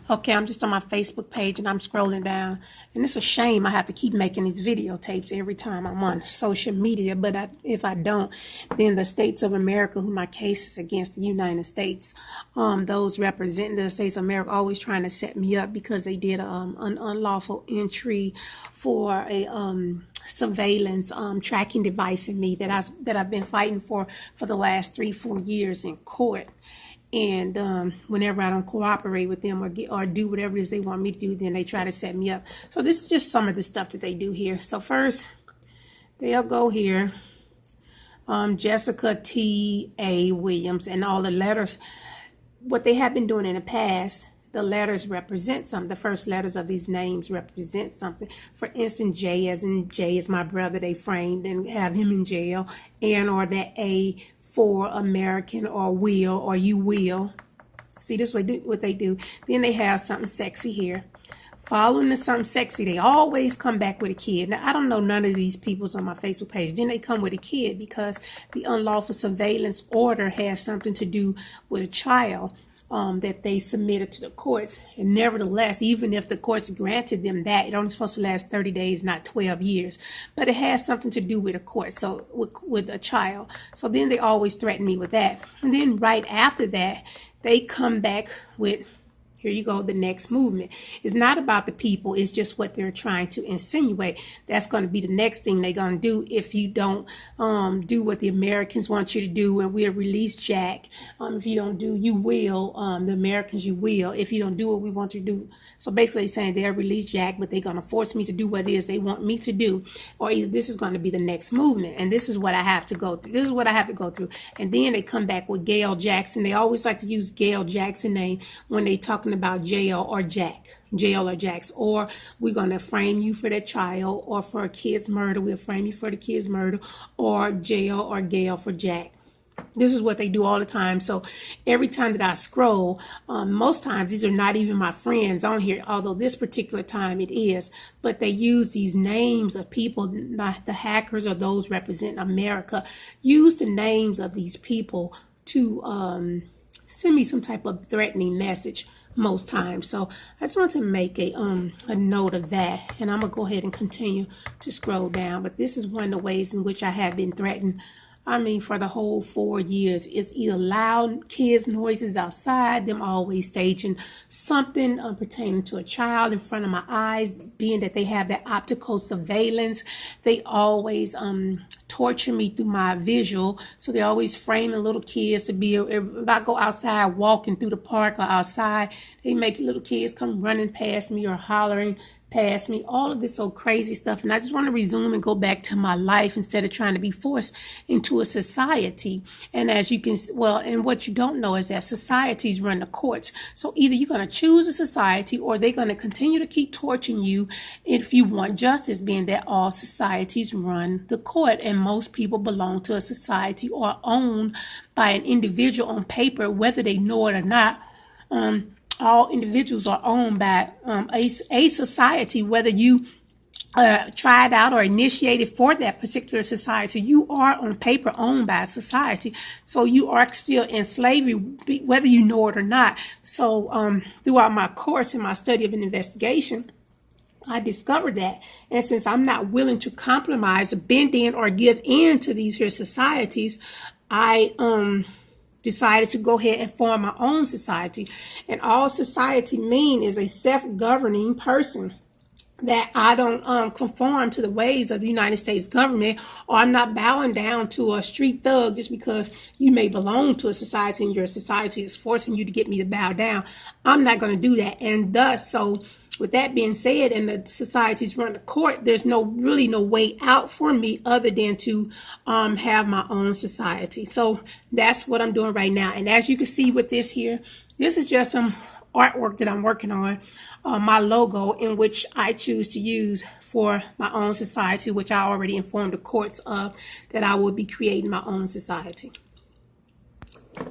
Okay, I'm just on my Facebook page and I'm scrolling down. And it's a shame I have to keep making these videotapes every time I'm on social media. But if I don't, then the states of America, who my case is against the United States, those representing the states of America always trying to set me up because they did an unlawful entry for a surveillance tracking device in me that I've been fighting for the last 3-4 years in court. And whenever I don't cooperate with them or do whatever it is they want me to do, then they try to set me up. So this is just some of the stuff that they do here. So first, they'll go here, Jessica T.A. Williams, and all the letters. What they have been doing in the past, the letters represent something. The first letters of these names represent something. For instance, J as in Jay is my brother. They framed and have him in jail. And or that A for American or will or you will. See, this is what they do. Then they have something sexy here. Following the something sexy, they always come back with a kid. Now, I don't know none of these people's on my Facebook page. Then they come with a kid because the unlawful surveillance order has something to do with a child that they submitted to the courts. And nevertheless, even if the courts granted them that, it's only supposed to last 30 days, not 12 years. But it has something to do with a court, so with a child. So then they always threaten me with that. And then right after that, they come back with, here you go, the next movement. It's not about the people. It's just what they're trying to insinuate. That's going to be the next thing they're going to do if you don't do what the Americans want you to do, and we'll release Jack. If you don't do, you will. The Americans, you will. If you don't do what we want you to do. So basically saying they'll release Jack, but they're going to force me to do what it is they want me to do. Or either this is going to be the next movement, and this is what I have to go through. This is what I have to go through. And then they come back with Gail Jackson. They always like to use Gail Jackson name when they talking about jail or Jack, jail or Jacks, or we're going to frame you for that child, or for a kid's murder, we'll frame you for the kid's murder, or jail or Gail for Jack. This is what they do all the time. So every time that I scroll, most times these are not even my friends on here, although this particular time it is, but they use these names of people, not the hackers or those representing America, use the names of these people to send me some type of threatening message most times. So I just want to make a note of that, and I'm gonna go ahead and continue to scroll down. But this is one of the ways in which I have been threatened. I mean, for the whole 4 years, it's either loud kids' noises outside, them always staging something pertaining to a child in front of my eyes, being that they have that optical surveillance. They always torture me through my visual. So they're always framing little kids to be, if I go outside walking through the park or outside, they make little kids come running past me or hollering past me, all of this old crazy stuff. And I just want to resume and go back to my life instead of trying to be forced into a society. And as you can, well, and what you don't know is that societies run the courts. So either you're going to choose a society, or they're going to continue to keep torturing you if you want justice, being that all societies run the court, and most people belong to a society or are owned by an individual on paper, whether they know it or not. All individuals are owned by a society, whether you tried out or initiated for that particular society. You are on paper owned by a society. So you are still in slavery, whether you know it or not. So throughout my course and my study of an investigation, I discovered that. And since I'm not willing to compromise or bend in or give in to these here societies, I decided to go ahead and form my own society. And all society mean is a self-governing person, that I don't conform to the ways of the United States government, or I'm not bowing down to a street thug just because you may belong to a society and your society is forcing you to get me to bow down. I'm not going to do that. And thus, so with that being said, and the societies run the court, there's really no way out for me other than to have my own society. So that's what I'm doing right now. And as you can see with this here, this is just some artwork that I'm working on, my logo, in which I choose to use for my own society, which I already informed the courts of, that I will be creating my own society.